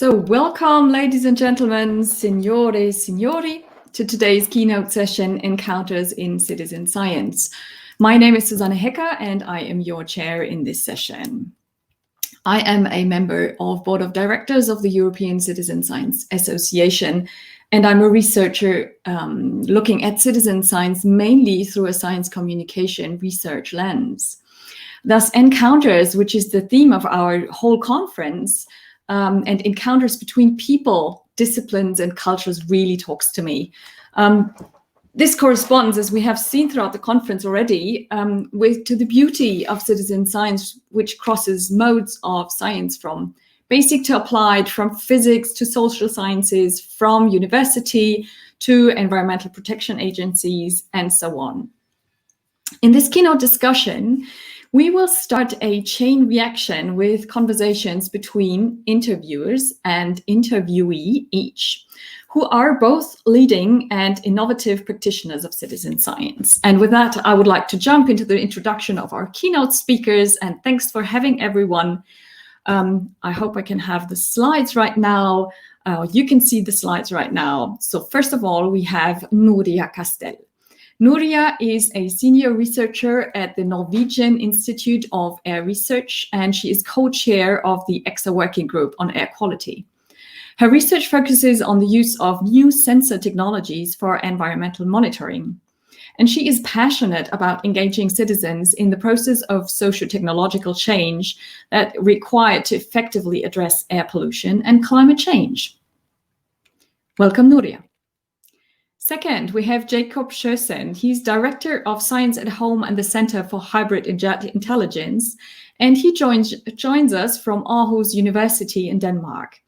So welcome, ladies and gentlemen, signore, signori, to today's keynote session, Encounters in Citizen Science. My name is Susanne and I am your chair in this session. I am a member of Board of Directors of the European Citizen Science Association, and I'm a researcher looking at citizen science mainly through a science communication research lens. Thus, Encounters, which is the theme of our whole conference, and encounters between people, disciplines, and cultures really talks to me. This corresponds, as we have seen throughout the conference already, to the beauty of citizen science, which crosses modes of science from basic to applied, from physics to social sciences, from university to environmental protection agencies, and so on. In this keynote discussion, we will start a chain reaction with conversations between interviewers and interviewee each, who are both leading and innovative practitioners of citizen science. And with that, I would like to jump into the introduction of our keynote speakers, and thanks for having everyone. I hope I can have the slides right now. You can see the slides right now. So first of all, we have Núria Castell. Núria is a senior researcher at the Norwegian Institute of Air Research, and she is co-chair of the EXA working group on air quality. Her research focuses on the use of new sensor technologies for environmental monitoring. And she is passionate about engaging citizens in the process of socio-technological change that required to effectively address air pollution and climate change. Welcome, Núria. Second, we have Jacob Sherson. He's Director of Science at Home and the Center for Hybrid Intelligence, and he joins us from Aarhus University in Denmark.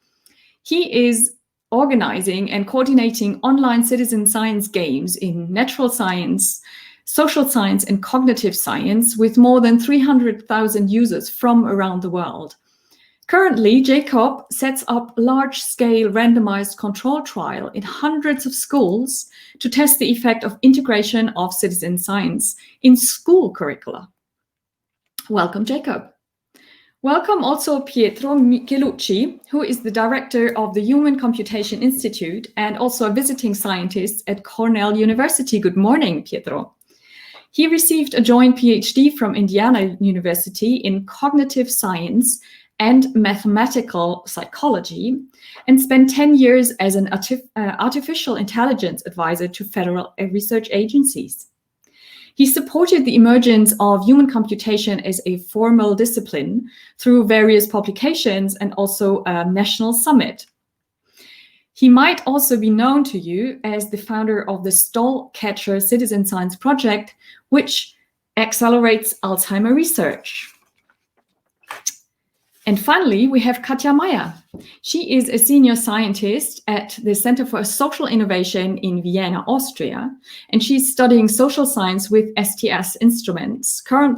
He is organizing and coordinating online citizen science games in natural science, social science, and cognitive science with more than 300,000 users from around the world. Currently, Jacob sets up large-scale randomized control trial in hundreds of schools to test the effect of integration of citizen science in school curricula. Welcome, Jacob. Welcome also Pietro Michelucci, who is the director of the Human Computation Institute and also a visiting scientist at Cornell University. Good morning, Pietro. He received a joint PhD from Indiana University in cognitive science and mathematical psychology, and spent 10 years as an artificial intelligence advisor to federal research agencies. He supported the emergence of human computation as a formal discipline through various publications and also a national summit. He might also be known to you as the founder of the Stallcatcher Citizen Science Project, which accelerates Alzheimer research. And finally, we have Katja Meyer. She is a senior scientist at the Center for Social Innovation in Vienna, Austria, and she's studying social science with STS instruments. Her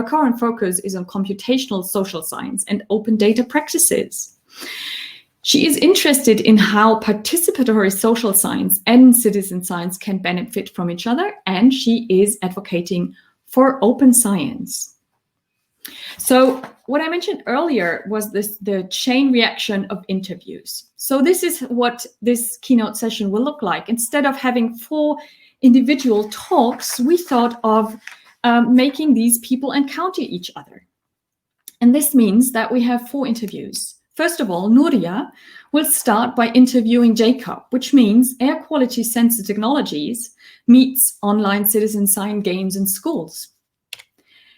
current focus is on computational social science and open data practices. She is interested in how participatory social science and citizen science can benefit from each other, and she is advocating for open science. So what I mentioned earlier was the chain reaction of interviews. So this is what this keynote session will look like. Instead of having 4 individual talks, we thought of making these people encounter each other. And this means that we have 4 interviews. First of all, Núria will start by interviewing Jacob, which means air quality sensor technologies meets online citizen science games in schools.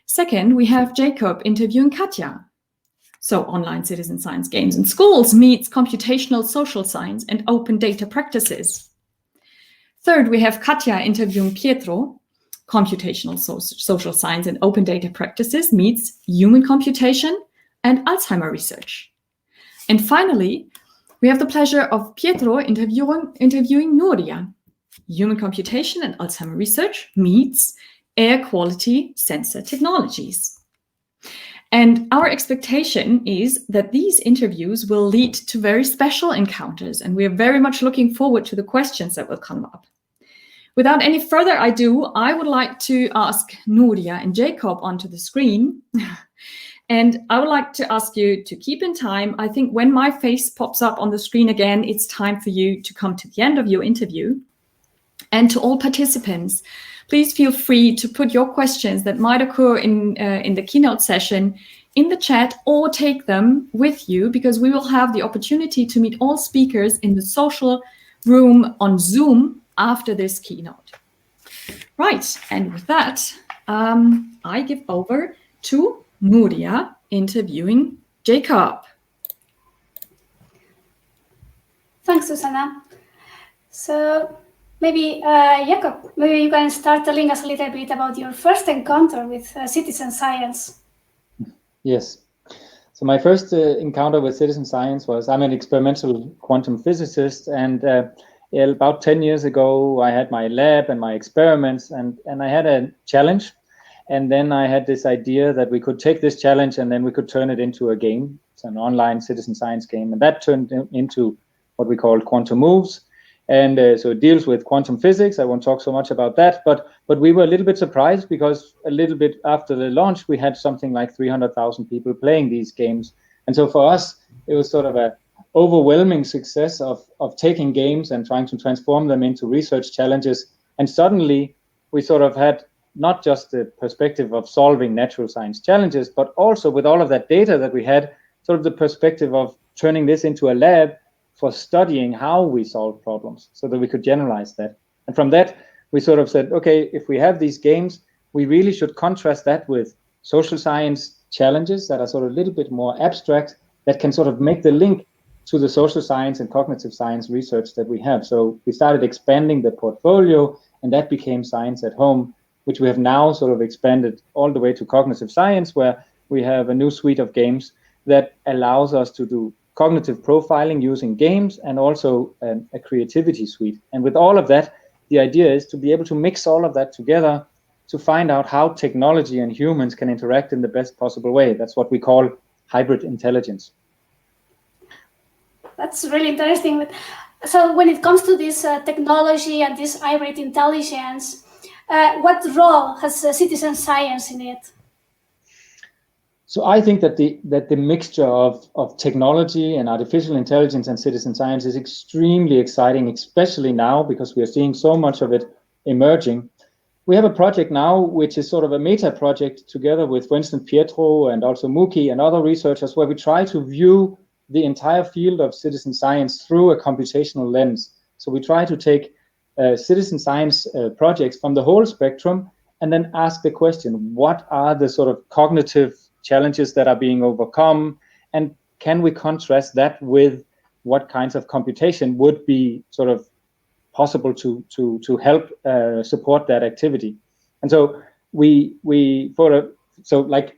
Second, we have Jacob interviewing Katja. So online citizen science games in schools meets computational social science and open data practices. Third, we have Katja interviewing Pietro. Computational social science and open data practices meets human computation and Alzheimer research. And finally, we have the pleasure of Pietro interviewing Núria. Human computation and Alzheimer research meets air quality sensor technologies. And our expectation is that these interviews will lead to very special encounters, and we are very much looking forward to the questions that will come up. Without any further ado, I would like to ask Núria and Jacob onto the screen And I would like to ask you to keep in time. I think when my face pops up on the screen again, it's time for you to come to the end of your interview. And to all participants, please feel free to put your questions that might occur in the keynote session in the chat, or take them with you, because we will have the opportunity to meet all speakers in the social room on Zoom after this keynote. Right, and with that, I give over to Núria interviewing Jacob. Thanks, Susanne. So maybe, Jacob, maybe you can start telling us a little bit about your first encounter with citizen science. Yes. So my first encounter with citizen science was, I'm an experimental quantum physicist, and about 10 years ago, I had my lab and my experiments, and I had a challenge. And then I had this idea that we could take this challenge and then we could turn it into a game. It's an online citizen science game. And that turned into what we call Quantum Moves. And so it deals with quantum physics. I won't talk so much about that, but we were a little bit surprised, because a little bit after the launch, we had something like 300,000 people playing these games. And so for us, it was sort of a overwhelming success of taking games and trying to transform them into research challenges. And suddenly we sort of had not just the perspective of solving natural science challenges, but also with all of that data that we had, sort of the perspective of turning this into a lab for studying how we solve problems, so that we could generalize that. And from that, we sort of said, okay, if we have these games, we really should contrast that with social science challenges that are sort of a little bit more abstract, that can sort of make the link to the social science and cognitive science research that we have. So we started expanding the portfolio, and that became Science at Home, which we have now sort of expanded all the way to cognitive science, where we have a new suite of games that allows us to do cognitive profiling using games, and also a creativity suite. And with all of that, the idea is to be able to mix all of that together to find out how technology and humans can interact in the best possible way. That's what we call hybrid intelligence. That's really interesting. So when it comes to this technology and this hybrid intelligence, what role has citizen science in it? So I think that the mixture of technology and artificial intelligence and citizen science is extremely exciting, especially now, because we are seeing so much of it emerging. We have a project now which is sort of a meta project together with, for instance, Pietro and also Muki and other researchers, where we try to view the entire field of citizen science through a computational lens. So we try to take citizen science projects from the whole spectrum and then ask the question, what are the sort of cognitive challenges that are being overcome, and can we contrast that with what kinds of computation would be sort of possible to help support that activity. And so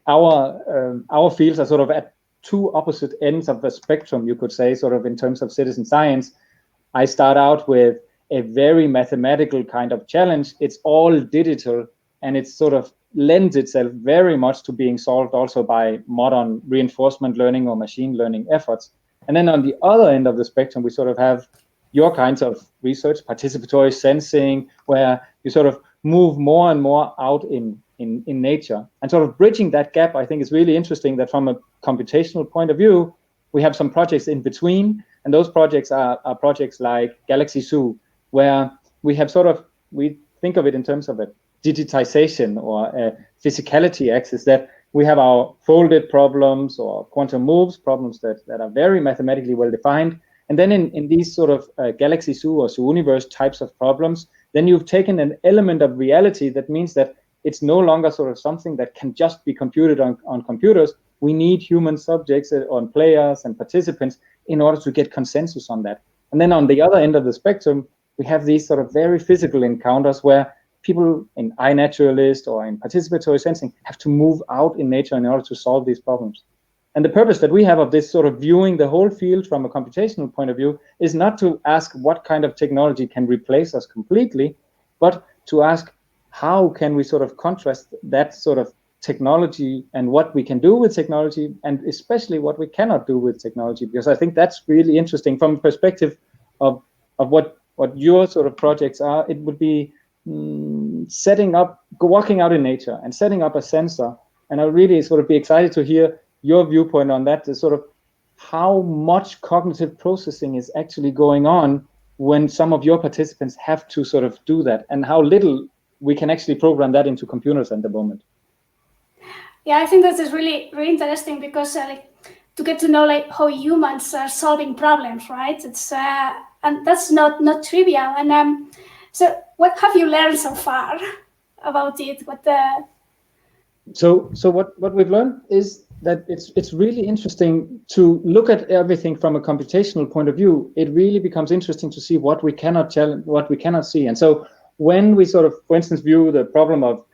our fields are sort of at two opposite ends of the spectrum, you could say, sort of in terms of citizen science. I start out with a very mathematical kind of challenge. It's all digital, and it's sort of lends itself very much to being solved also by modern reinforcement learning or machine learning efforts. And then on the other end of the spectrum, we sort of have your kinds of research, participatory sensing, where you sort of move more and more out in nature. And sort of bridging that gap, I think is really interesting, that from a computational point of view, we have some projects in between. And those projects are projects like Galaxy Zoo, where we have sort of, we think of it in terms of a digitization or a physicality axis, that we have our folded problems or quantum moves problems that are very mathematically well defined. And then in these sort of Galaxy Zoo or Zoo Universe types of problems, then you've taken an element of reality that means that it's no longer sort of something that can just be computed on computers. We need human subjects on players and participants in order to get consensus on that. And then on the other end of the spectrum, we have these sort of very physical encounters where people in iNaturalist or in participatory sensing have to move out in nature in order to solve these problems. And the purpose that we have of this sort of viewing the whole field from a computational point of view is not to ask what kind of technology can replace us completely, but to ask how can we sort of contrast that sort of technology and what we can do with technology, and especially what we cannot do with technology, because I think that's really interesting from a perspective of what your sort of projects are. It would be setting up, walking out in nature and setting up a sensor And I'll really sort of be excited to hear your viewpoint on that, sort of how much cognitive processing is actually going on when some of your participants have to sort of do that, and how little we can actually program that into computers at the moment. Yeah, I think that is really, really interesting, because like, to get to know like how humans are solving problems, right? It's and that's not trivial. And so what have you learned so far about it? So what we've learned is that it's really interesting to look at everything from a computational point of view. It really becomes interesting to see what we cannot tell, what we cannot see. And so when we sort of, for instance, view the problem of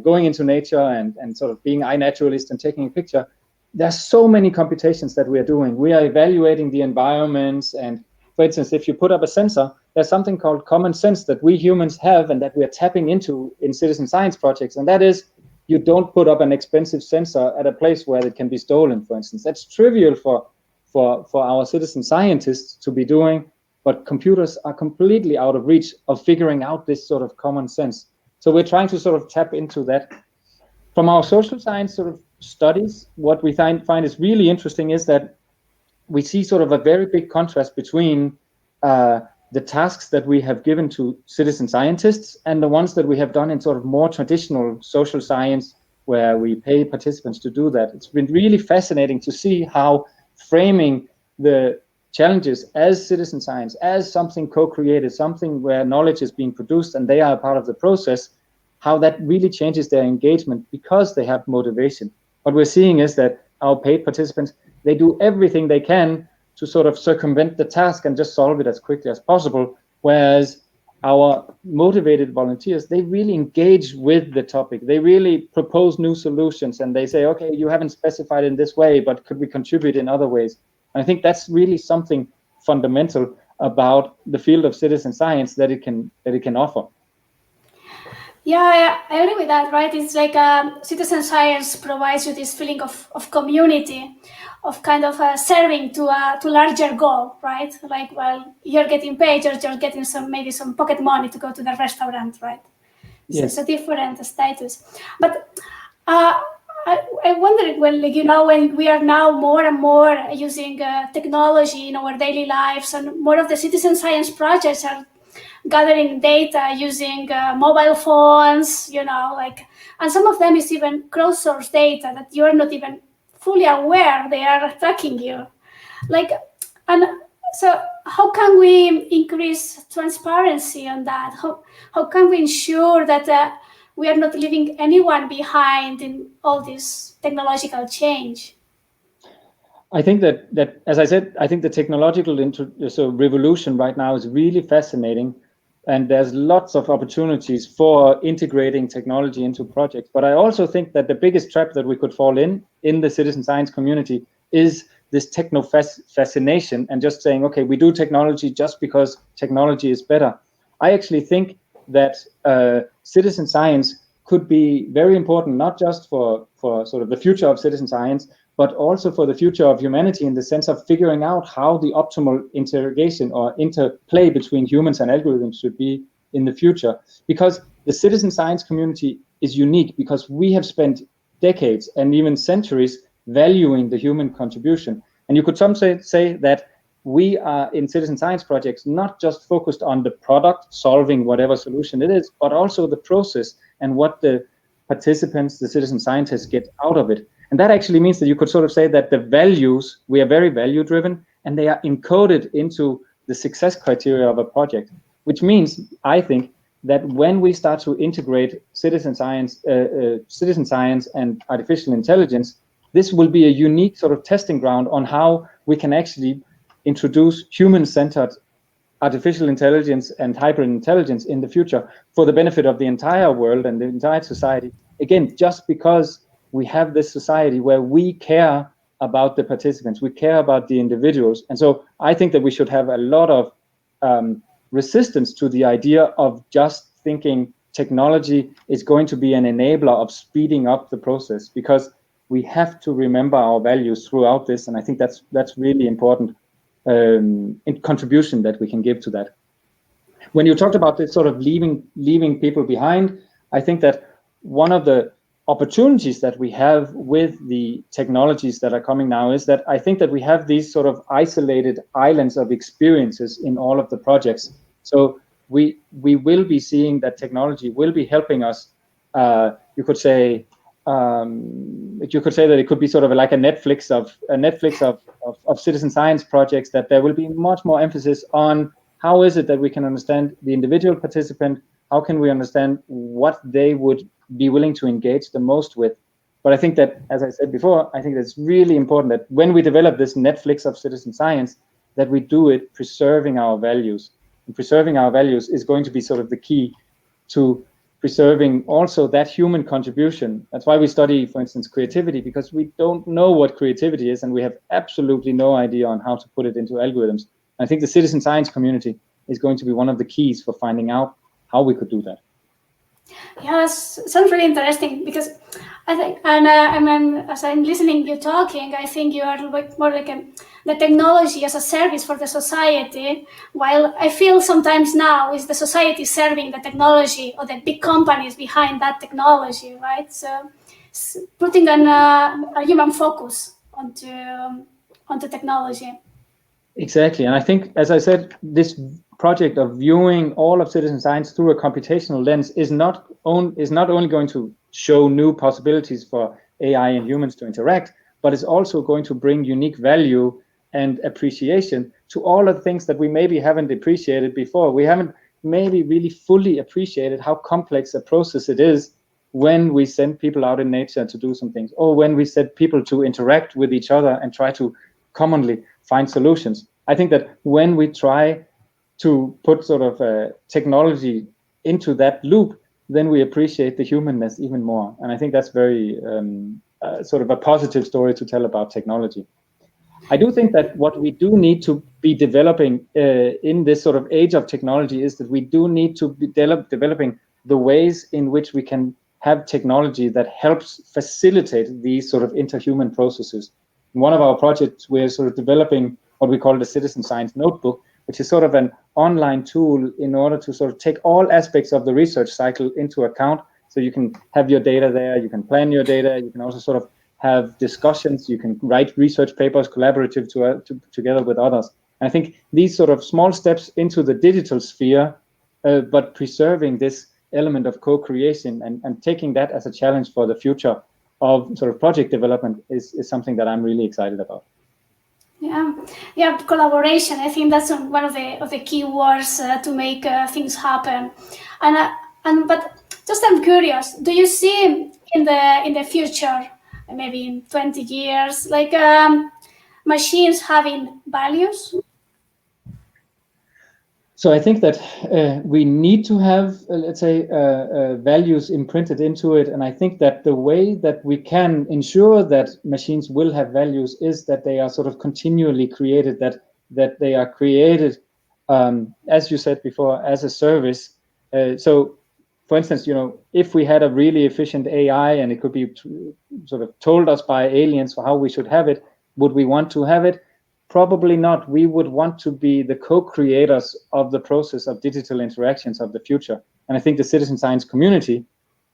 going into nature and sort of being iNaturalist and taking a picture, there's so many computations that we are doing. We are evaluating the environments, and for instance, if you put up a sensor, there's something called common sense that we humans have and that we are tapping into in citizen science projects, and that is, you don't put up an expensive sensor at a place where it can be stolen, for instance. That's trivial for our citizen scientists to be doing, but computers are completely out of reach of figuring out this sort of common sense. So we're trying to sort of tap into that. From our social science sort of studies, what we find is really interesting is that we see sort of a very big contrast between the tasks that we have given to citizen scientists and the ones that we have done in sort of more traditional social science, where we pay participants to do that. It's been really fascinating to see how framing the challenges as citizen science, as something co-created, something where knowledge is being produced and they are a part of the process, how that really changes their engagement because they have motivation. What we're seeing is that our paid participants, they do everything they can to sort of circumvent the task and just solve it as quickly as possible, whereas our motivated volunteers, they really engage with the topic. They really propose new solutions, and they say, okay, you haven't specified in this way, but could we contribute in other ways? And I think that's really something fundamental about the field of citizen science that it can offer. Yeah, I agree with that, right? It's like citizen science provides you this feeling of community, of kind of serving to a larger goal, right? Like, well, you're getting paid, you're just getting maybe some pocket money to go to the restaurant, right? Yes. It's a different status. But I wonder, well, like, when we are now more and more using technology in our daily lives, and more of the citizen science projects are gathering data using mobile phones, and some of them is even crowdsourced data that you're not even fully aware they are tracking you. And so how can we increase transparency on that? How can we ensure that we are not leaving anyone behind in all this technological change? I think that as I said, I think the technological revolution right now is really fascinating, and there's lots of opportunities for integrating technology into projects. But I also think that the biggest trap that we could fall in the citizen science community is this techno fascination and just saying, okay, we do technology just because technology is better. I actually think that citizen science could be very important, not just for sort of the future of citizen science, but also for the future of humanity, in the sense of figuring out how the optimal interrogation or interplay between humans and algorithms should be in the future. Because the citizen science community is unique, because we have spent decades and even centuries valuing the human contribution. And you could say that we are in citizen science projects not just focused on the product, solving whatever solution it is, but also the process and what the participants, the citizen scientists, get out of it. And that actually means that you could sort of say that the values, we are very value driven, and they are encoded into the success criteria of a project, which means, I think, that when we start to integrate citizen science and artificial intelligence, this will be a unique sort of testing ground on how we can actually introduce human-centered artificial intelligence and hybrid intelligence in the future for the benefit of the entire world and the entire society. Again, just because we have this society where we care about the participants, we care about the individuals. And so I think that we should have a lot of resistance to the idea of just thinking technology is going to be an enabler of speeding up the process, because we have to remember our values throughout this. And I think that's really important contribution that we can give to that. When you talked about this sort of leaving people behind, I think that one of the opportunities that we have with the technologies that are coming now is that I think that we have these sort of isolated islands of experiences in all of the projects. So we will be seeing that technology will be helping us. You could say that it could be sort of like a Netflix of citizen science projects, that there will be much more emphasis on how is it that we can understand the individual participant, how can we understand what they would be willing to engage the most with. But I think that, as I said before, I think that's really important that when we develop this Netflix of citizen science, that we do it preserving our values. And preserving our values is going to be sort of the key to preserving also that human contribution. That's why we study, for instance, creativity, because we don't know what creativity is and we have absolutely no idea on how to put it into algorithms. And I think the citizen science community is going to be one of the keys for finding out how we could do that. Yes, sounds really interesting, because I think, and as I'm listening you talking, I think you are more like the technology as a service for the society, while I feel sometimes now is the society serving the technology or the big companies behind that technology, right? So putting a human focus onto technology. Exactly, and I think, as I said, this project of viewing all of citizen science through a computational lens is not only going to show new possibilities for AI and humans to interact, but it's also going to bring unique value and appreciation to all of the things that we maybe haven't appreciated before. We haven't maybe really fully appreciated how complex a process it is when we send people out in nature to do some things, or when we send people to interact with each other and try to commonly find solutions. I think that when we try to put sort of technology into that loop, then we appreciate the humanness even more. And I think that's very sort of a positive story to tell about technology. I do think that what we do need to be developing in this sort of age of technology is that we do need to be developing the ways in which we can have technology that helps facilitate these sort of interhuman processes. In one of our projects, we're sort of developing what we call the Citizen Science Notebook, which is sort of an online tool in order to sort of take all aspects of the research cycle into account. So you can have your data there, you can plan your data, you can also sort of have discussions, you can write research papers collaborative together with others. And I think these sort of small steps into the digital sphere, but preserving this element of co-creation and taking that as a challenge for the future of sort of project development is something that I'm really excited about. Yeah, collaboration. I think that's one of the key words to make things happen. But just I'm curious, do you see in the future, maybe in 20 years, like machines having values? So I think that we need to have, let's say, values imprinted into it. And I think that the way that we can ensure that machines will have values is that they are sort of continually created, that they are created, as you said before, as a service. So, for instance, if we had a really efficient AI and it could be sort of told us by aliens for how we should have it, would we want to have it? Probably not. We would want to be the co-creators of the process of digital interactions of the future. And I think the citizen science community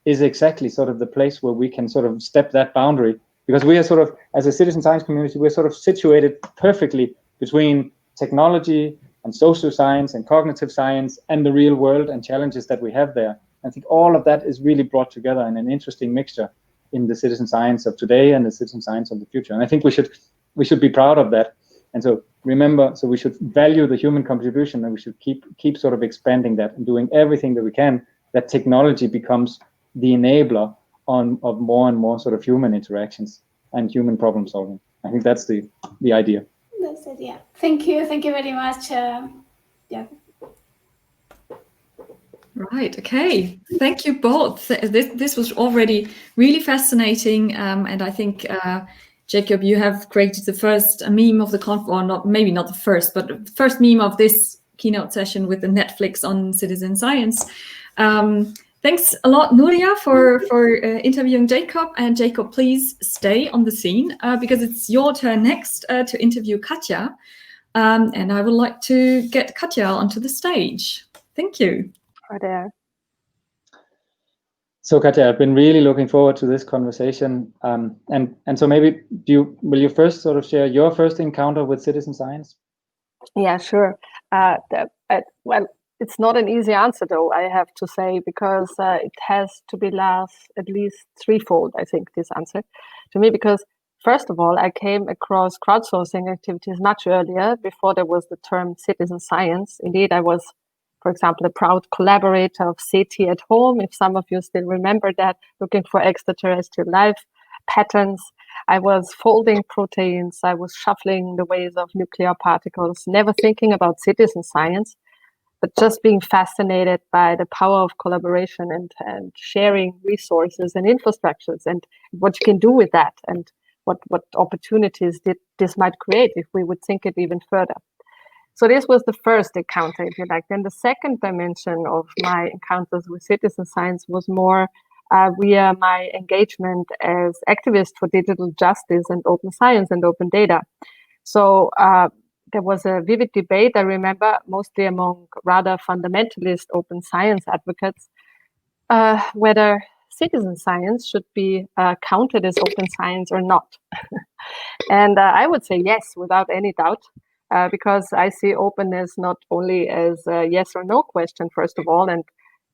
is exactly sort of the place where we can sort of step that boundary, because we are sort of, as a citizen science community, we're sort of situated perfectly between technology and social science and cognitive science and the real world and challenges that we have there. I think all of that is really brought together in an interesting mixture in the citizen science of today and the citizen science of the future. And I think we should be proud of that. And so remember, so we should value the human contribution, and we should keep sort of expanding that and doing everything that we can, that technology becomes the enabler of more and more sort of human interactions and human problem solving. I think that's the idea. That's it, yeah. Thank you very much. Right. Okay. Thank you both. This was already really fascinating, and I think. Jacob, you have created the first meme of the conference, or maybe not the first, but the first meme of this keynote session with the Netflix on citizen science. Thanks a lot, Núria, for interviewing Jacob. And Jacob, please stay on the scene because it's your turn next to interview Katja. And I would like to get Katja onto the stage. Thank you. Hi there. So Katja, I've been really looking forward to this conversation. And so maybe will you first sort of share your first encounter with citizen science? Yeah, sure. Well, it's not an easy answer, though, I have to say, because it has to be at least threefold, I think, this answer to me, because first of all, I came across crowdsourcing activities much earlier, before there was the term citizen science. Indeed, I was, for example, a proud collaborator of SETI at home, if some of you still remember that, looking for extraterrestrial life patterns. I was folding proteins, I was shuffling the ways of nuclear particles, never thinking about citizen science, but just being fascinated by the power of collaboration and sharing resources and infrastructures and what you can do with that and what opportunities this might create if we would think it even further. So this was the first encounter, if you like. Then the second dimension of my encounters with citizen science was more via my engagement as activist for digital justice and open science and open data. So there was a vivid debate, I remember, mostly among rather fundamentalist open science advocates, whether citizen science should be counted as open science or not. And I would say yes, without any doubt. Because I see openness not only as a yes or no question, first of all, and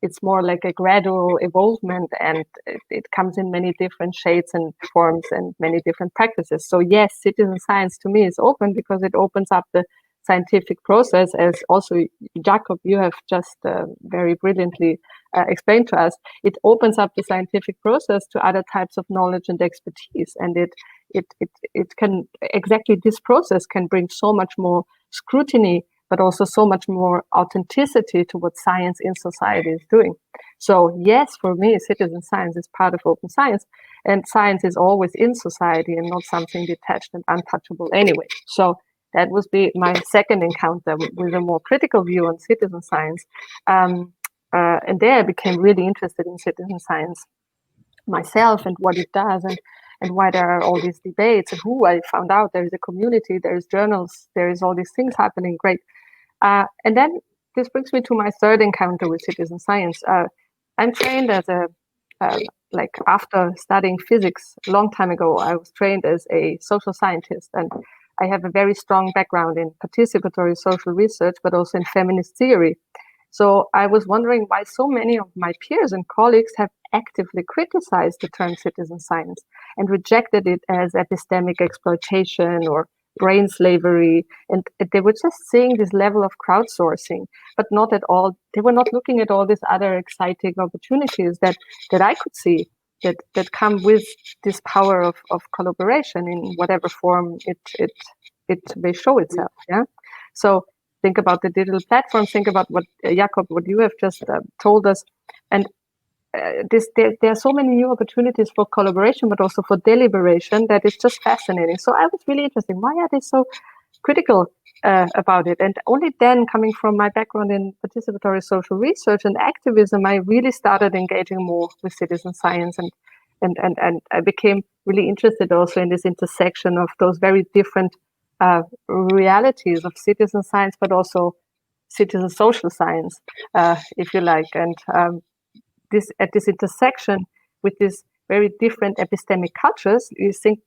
it's more like a gradual evolvement, and it comes in many different shades and forms and many different practices. So yes, citizen science to me is open because it opens up the scientific process, as also Jakob, you have just very brilliantly explained to us. It opens up the scientific process to other types of knowledge and expertise, and it can, exactly this process can bring so much more scrutiny, but also so much more authenticity to what science in society is doing. So yes, for me, citizen science is part of open science, and science is always in society and not something detached and untouchable anyway. So that would be my second encounter with a more critical view on citizen science. And there I became really interested in citizen science myself and what it does, and why there are all these debates, and who I found out there is a community, there is journals, there is all these things happening. Great. And then this brings me to my third encounter with citizen science. I'm trained as like after studying physics a long time ago, I was trained as a social scientist, and I have a very strong background in participatory social research, but also in feminist theory. So I was wondering why so many of my peers and colleagues have actively criticized the term citizen science and rejected it as epistemic exploitation or brain slavery. And they were just seeing this level of crowdsourcing, but not at all. They were not looking at all these other exciting opportunities that I could see that come with this power of collaboration in whatever form it may show itself. Yeah. So think about the digital platforms, think about what Jakob, what you have just told us. And there are so many new opportunities for collaboration, but also for deliberation, that is just fascinating. So I was really interested. Why are they so critical about it? And only then, coming from my background in participatory social research and activism, I really started engaging more with citizen science, and I became really interested also in this intersection of those very different realities of citizen science, but also citizen social science, if you like. And at this intersection with these very different epistemic cultures, you think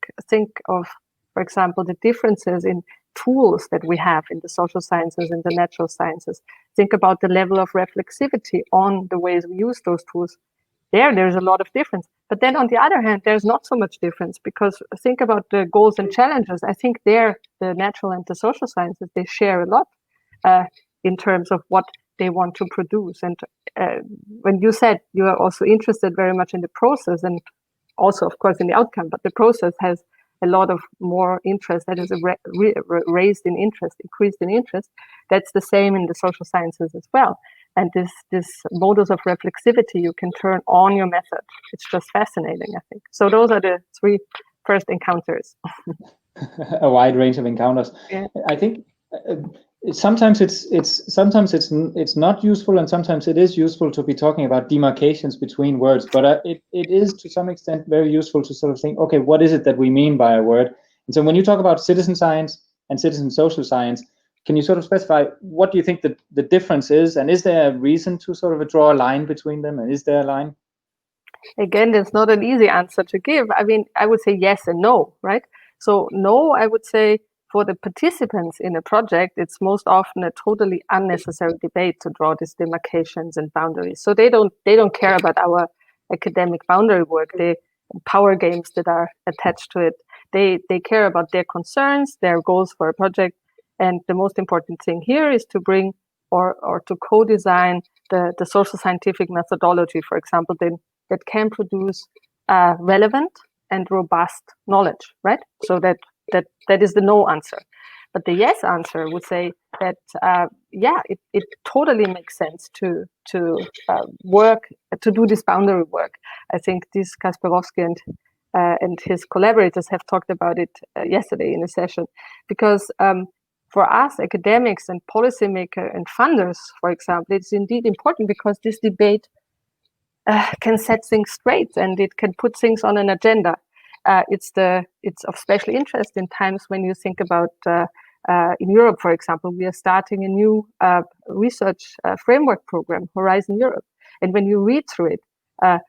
of, for example, the differences in tools that we have in the social sciences and the natural sciences. Think about the level of reflexivity on the ways we use those tools. There's a lot of difference. But then on the other hand, there's not so much difference, because think about the goals and challenges. I think the natural and the social sciences, they share a lot in terms of what they want to produce. And when you said you are also interested very much in the process, and also, of course, in the outcome, but the process has a lot of more interest, that is raised in interest, increased in interest. That's the same in the social sciences as well. And this modus of reflexivity you can turn on your method. It's just fascinating, I think. So those are the three first encounters. A wide range of encounters. Yeah. I think sometimes it's not useful, and sometimes it is useful to be talking about demarcations between words. But it is to some extent very useful to sort of think, okay, what is it that we mean by a word? And so when you talk about citizen science and citizen social science, can you sort of specify what do you think the difference is, and is there a reason to sort of draw a line between them, and is there a line? Again, there's not an easy answer to give. I mean, I would say yes and no, right? So no, I would say for the participants in a project, it's most often a totally unnecessary debate to draw these demarcations and boundaries. So they don't care about our academic boundary work, the power games that are attached to it. They care about their concerns, their goals for a project. And the most important thing here is to bring or to co-design the social scientific methodology, for example, that can produce relevant and robust knowledge, right? So that is the no answer. But the yes answer would say that it totally makes sense to work to do this boundary work. I think this Kasperovsky and his collaborators have talked about it yesterday in a session, because for us academics and policymakers and funders, for example, it's indeed important because this debate can set things straight and it can put things on an agenda. It's of special interest in times when you think about in Europe, for example, we are starting a new research framework program, Horizon Europe. And when you read through it,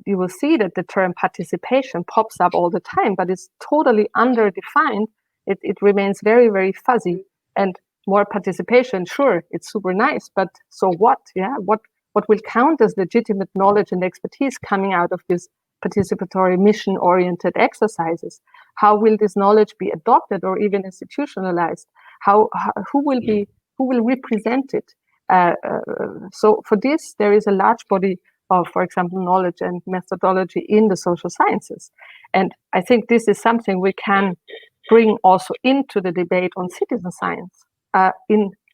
you will see that the term participation pops up all the time, but it's totally underdefined. It remains very, very fuzzy. And more participation, sure, it's super nice, but so what? Yeah, what will count as legitimate knowledge and expertise coming out of this participatory mission-oriented exercises? How will this knowledge be adopted or even institutionalized? Who will represent it? So for this, there is a large body of, for example, knowledge and methodology in the social sciences. And I think this is something we can bring also into the debate on citizen science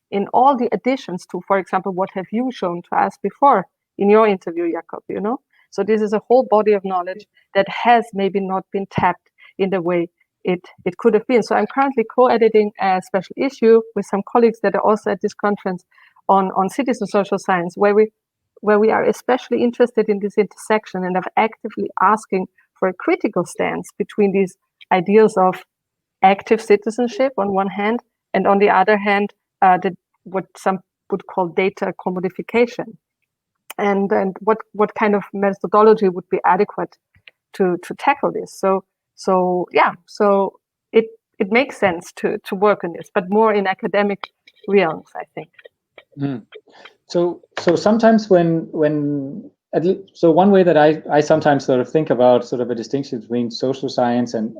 in all the additions to, for example, what have you shown to us before in your interview, Jakob, you know? So this is a whole body of knowledge that has maybe not been tapped in the way it could have been. So I'm currently co-editing a special issue with some colleagues that are also at this conference on citizen social science, where we are especially interested in this intersection and are actively asking for a critical stance between these ideas of active citizenship on one hand, and on the other hand, what some would call data commodification. And what kind of methodology would be adequate to tackle this? So it makes sense to work on this, but more in academic realms, I think. Mm. So sometimes when so one way that I sometimes sort of think about sort of a distinction between social science and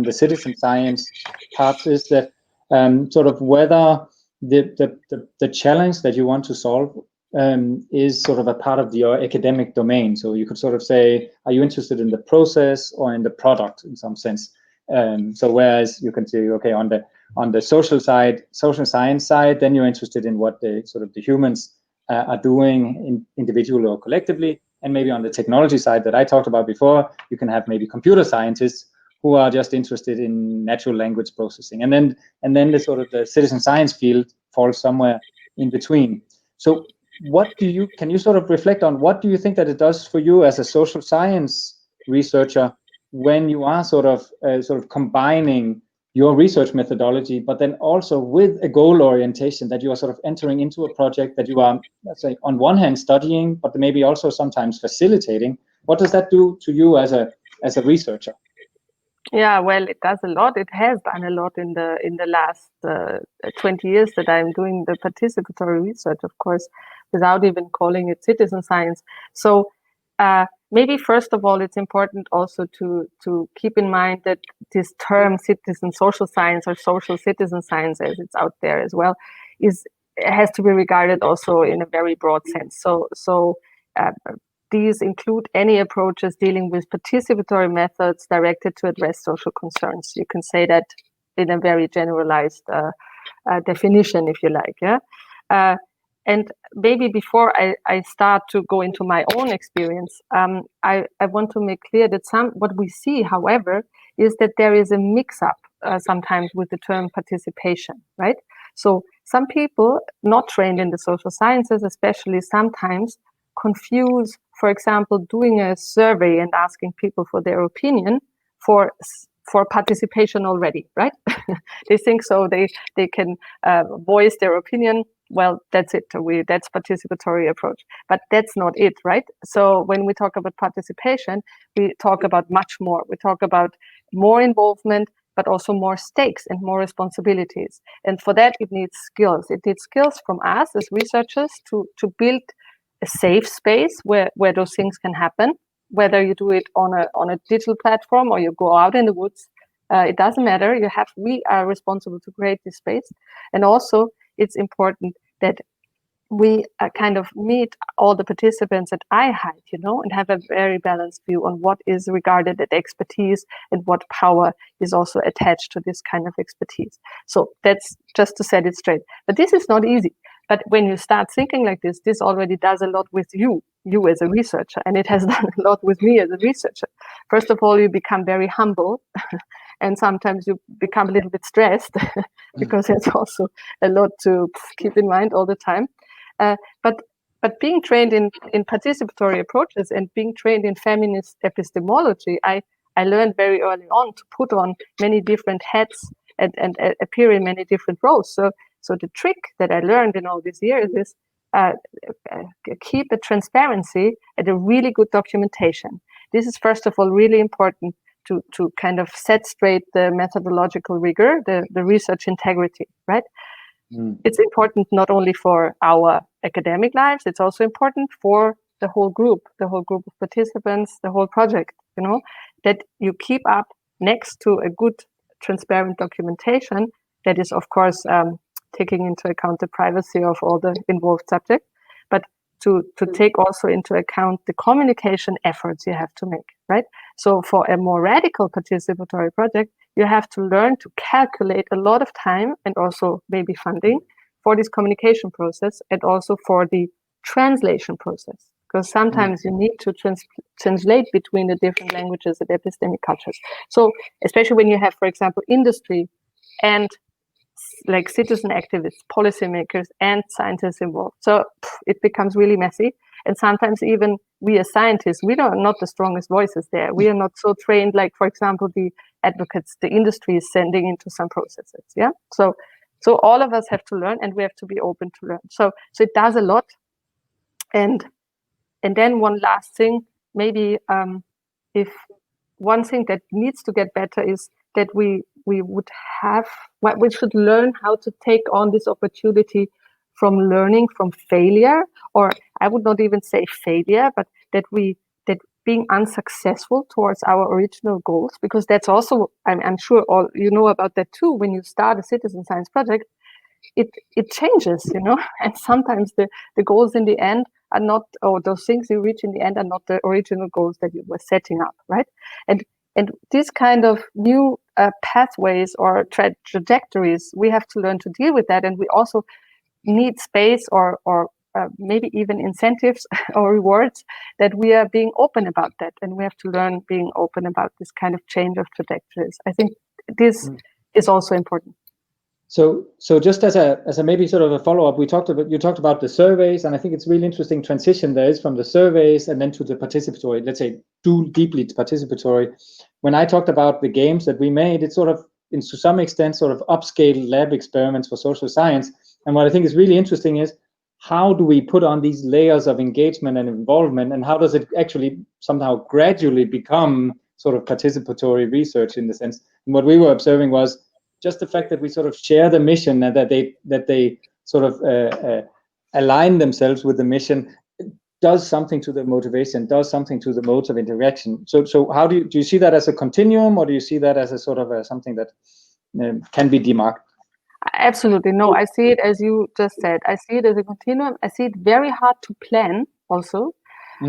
the citizen science parts is that sort of whether the challenge that you want to solve is sort of a part of your academic domain. So you could sort of say, are you interested in the process or in the product in some sense? So whereas you can say, okay, on the social science side, then you're interested in what the sort of the humans are doing individually or collectively. And maybe on the technology side that I talked about before, you can have maybe computer scientists who are just interested in natural language processing. And then the sort of the citizen science field falls somewhere in between. So can you sort of reflect on what do you think that it does for you as a social science researcher when you are sort of combining your research methodology, but then also with a goal orientation that you are sort of entering into a project that you are, let's say, on one hand studying, but maybe also sometimes facilitating? What does that do to you as a researcher? Yeah, well, it does a lot. It has done a lot in the last 20 years that I'm doing the participatory research, of course, without even calling it citizen science. So maybe first of all, it's important also to keep in mind that this term citizen social science or social citizen science, as it's out there as well, has to be regarded also in a very broad sense. So these include any approaches dealing with participatory methods directed to address social concerns. You can say that in a very generalized definition, if you like. Yeah. And maybe before I start to go into my own experience, I want to make clear that what we see, however, is that there is a mix-up sometimes with the term participation, right? So some people not trained in the social sciences, especially sometimes confuse, for example, doing a survey and asking people for their opinion for participation already, right? They think so they can voice their opinion well, that's it. That's participatory approach, but that's not it, right? So when we talk about participation, we talk about much more. We talk about more involvement, but also more stakes and more responsibilities. And for that, it needs skills. It needs skills from us as researchers to build a safe space where those things can happen, whether you do it on a digital platform or you go out in the woods. It doesn't matter. We are responsible to create this space. And also, it's important that we kind of meet all the participants at eye height, and have a very balanced view on what is regarded as expertise and what power is also attached to this kind of expertise. So that's just to set it straight. But this is not easy. But when you start thinking like this already does a lot with you as a researcher, and it has done a lot with me as a researcher. First of all, you become very humble, and sometimes you become a little bit stressed because there's also a lot to keep in mind all the time. But being trained in participatory approaches and being trained in feminist epistemology, I learned very early on to put on many different hats and appear in many different roles. So the trick that I learned in all these years is keep a transparency and a really good documentation. This is, first of all, really important to kind of set straight the methodological rigor, the research integrity, right? It's important not only for our academic lives, it's also important for the whole group of participants, the whole project, that you keep up next to a good, transparent documentation that is, of course, taking into account the privacy of all the involved subjects, but to take also into account the communication efforts you have to make, right? So for a more radical participatory project, you have to learn to calculate a lot of time and also maybe funding for this communication process and also for the translation process, because sometimes you need to translate between the different languages and epistemic cultures. So especially when you have, for example, industry and like citizen activists, policymakers, and scientists involved. So it becomes really messy. And sometimes even we as scientists, we are not the strongest voices there. We are not so trained, like, for example, the advocates, the industry is sending into some processes. Yeah. So all of us have to learn, and we have to be open to learn. So it does a lot. And then one last thing, maybe if one thing that needs to get better is that we should learn how to take on this opportunity from learning from failure, or I would not even say failure, but that being unsuccessful towards our original goals, because that's also, I'm sure all you know about that too. When you start a citizen science project, it changes, and sometimes the goals in the end are not, or those things you reach in the end are not the original goals that you were setting up, right? And this kind of new pathways or trajectories, we have to learn to deal with that, and we also need space or maybe even incentives or rewards that we are being open about that, and we have to learn being open about this kind of change of trajectories. I think this is also important. So just as a maybe sort of a follow-up, you talked about the surveys, and I think it's really interesting transition there is from the surveys and then to the participatory, let's say, deeply participatory. When I talked about the games that we made, it's sort of, to some extent, sort of upscale lab experiments for social science. And what I think is really interesting is, how do we put on these layers of engagement and involvement, and how does it actually somehow gradually become sort of participatory research in the sense? And what we were observing was just the fact that we sort of share the mission and that they sort of align themselves with the mission does something to the motivation, does something to the modes of interaction. So how do you see that as a continuum, or do you see that as a sort of something that can be demarked? Absolutely. No, I see it as you just said. I see it as a continuum. I see it very hard to plan also.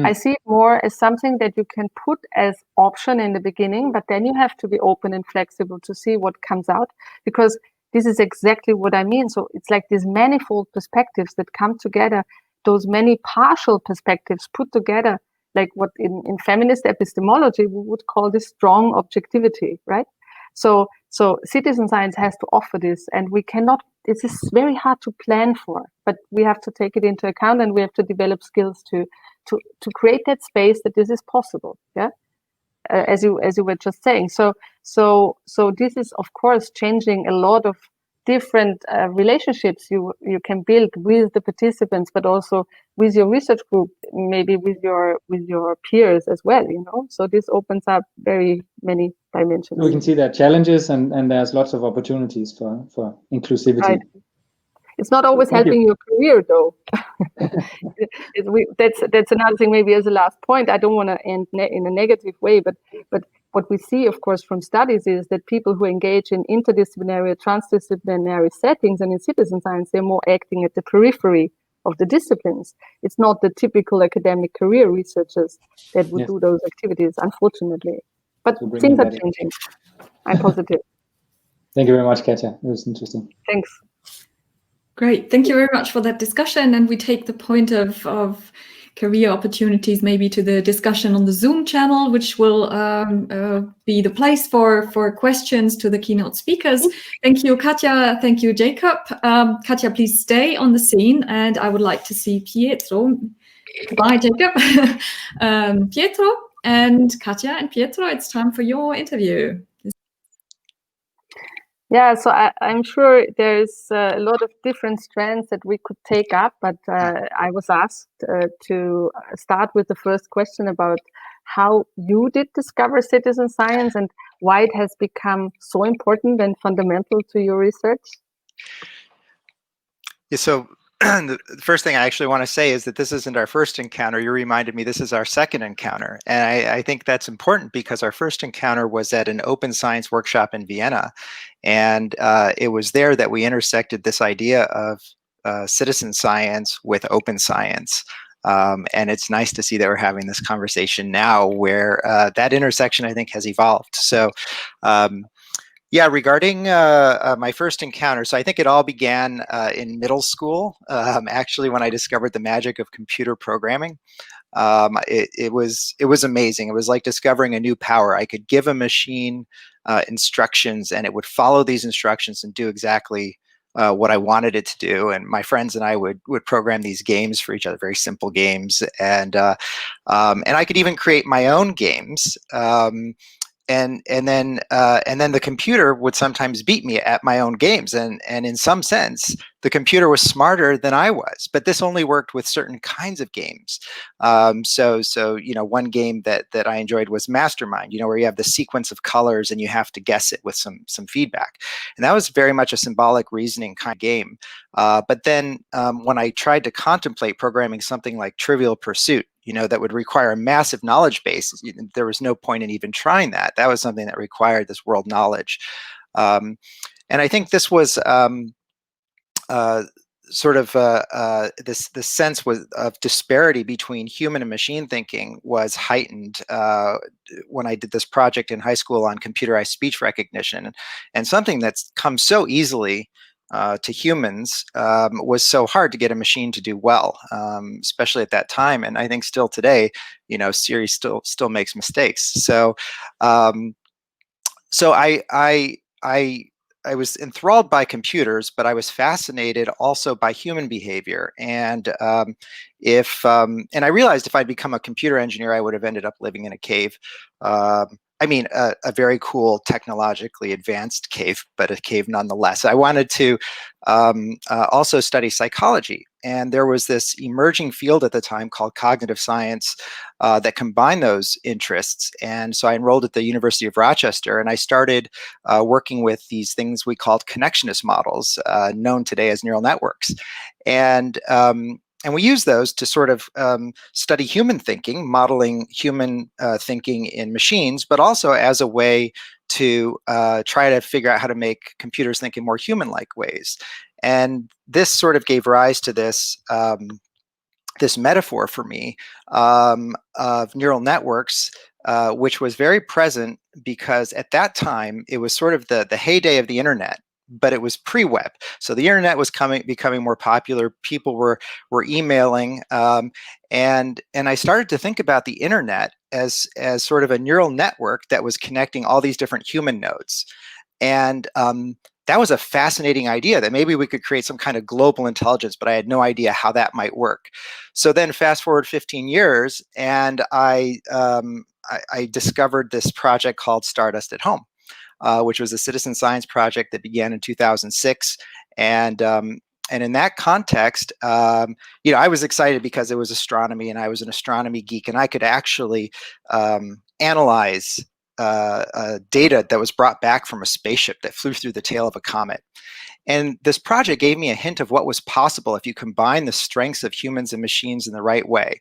I see it more as something that you can put as option in the beginning, but then you have to be open and flexible to see what comes out, because this is exactly what I mean. So it's like these manifold perspectives that come together, those many partial perspectives put together, like what in feminist epistemology we would call this strong objectivity, right? So citizen science has to offer this, and we cannot, this is very hard to plan for, but we have to take it into account, and we have to develop skills to create that space that this is possible. Yeah, as you were just saying. So this is of course changing a lot of different relationships you can build with the participants, but also with your research group, maybe with your peers as well. So this opens up very many dimensions. We can see there are challenges and there's lots of opportunities for inclusivity. Right. It's not always helping your career, though. That's another thing. Maybe as a last point, I don't want to end in a negative way, but what we see, of course, from studies is that people who engage in interdisciplinary or transdisciplinary settings and in citizen science, they're more acting at the periphery of the disciplines. It's not the typical academic career researchers that would do those activities, unfortunately. But things are changing. I'm positive. Thank you very much, Katja. It was interesting. Thanks. Great. Thank you very much for that discussion. And we take the point of career opportunities maybe to the discussion on the Zoom channel, which will be the place for questions to the keynote speakers. Thank you, Katja. Thank you, Jacob. Katja, please stay on the scene. And I would like to see Pietro. Bye, Jacob. Pietro and Katja and Pietro, it's time for your interview. Yeah, so I'm sure there's a lot of different strands that we could take up, but I was asked to start with the first question about how you did discover citizen science and why it has become so important and fundamental to your research. Yeah, so the first thing I actually want to say is that this isn't our first encounter. You reminded me this is our second encounter. And I think that's important because our first encounter was at an open science workshop in Vienna. And it was there that we intersected this idea of citizen science with open science. And it's nice to see that we're having this conversation now where that intersection, I think, has evolved. So yeah, regarding my first encounter, so I think it all began in middle school, actually, when I discovered the magic of computer programming. It was amazing. It was like discovering a new power. I could give a machine instructions and it would follow these instructions and do exactly what I wanted it to do. And my friends and I would program these games for each other, very simple games. And I could even create my own games. And then the computer would sometimes beat me at my own games, and in some sense, the computer was smarter than I was. But this only worked with certain kinds of games. So one game that I enjoyed was Mastermind. Where you have the sequence of colors and you have to guess it with some feedback, and that was very much a symbolic reasoning kind of game. But then when I tried to contemplate programming something like Trivial Pursuit, that would require a massive knowledge base, there was no point in even trying that. That was something that required this world knowledge. And I think this was sort of this sense of disparity between human and machine thinking was heightened when I did this project in high school on computerized speech recognition. And something that's come so easily to humans was so hard to get a machine to do well, especially at that time. And I think still today, Siri still makes mistakes. So I was enthralled by computers, but I was fascinated also by human behavior. And and I realized if I'd become a computer engineer, I would have ended up living in a cave. A very cool, technologically advanced cave, but a cave nonetheless. I wanted to also study psychology. And there was this emerging field at the time called cognitive science that combined those interests. And so I enrolled at the University of Rochester, and I started working with these things we called connectionist models, known today as neural networks. And we use those to sort of study human thinking, modeling human thinking in machines, but also as a way to try to figure out how to make computers think in more human-like ways. And this sort of gave rise to this this metaphor for me of neural networks, which was very present because at that time it was sort of the heyday of the internet, but it was pre-web. So the internet was becoming more popular. People were emailing, and I started to think about the internet as sort of a neural network that was connecting all these different human nodes. And that was a fascinating idea that maybe we could create some kind of global intelligence, but I had no idea how that might work. So then fast forward 15 years, and I discovered this project called Stardust at Home. which was a citizen science project that began in 2006. And in that context, I was excited because it was astronomy, and I was an astronomy geek, and I could actually analyze data that was brought back from a spaceship that flew through the tail of a comet. And this project gave me a hint of what was possible if you combine the strengths of humans and machines in the right way.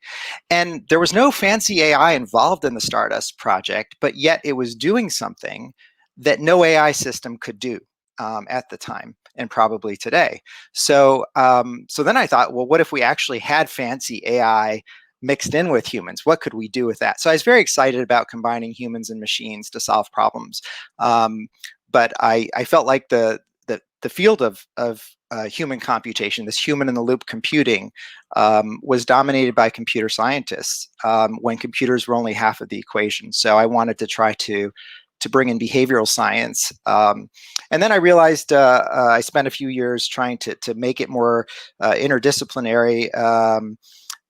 And there was no fancy AI involved in the Stardust project, but yet it was doing something that no AI system could do at the time, and probably today. So then I thought, well, what if we actually had fancy AI mixed in with humans? What could we do with that? So I was very excited about combining humans and machines to solve problems. But I felt like the field of human computation, this human in the loop computing, was dominated by computer scientists when computers were only half of the equation. So I wanted to try to bring in behavioral science. And then I realized I spent a few years trying to make it more interdisciplinary.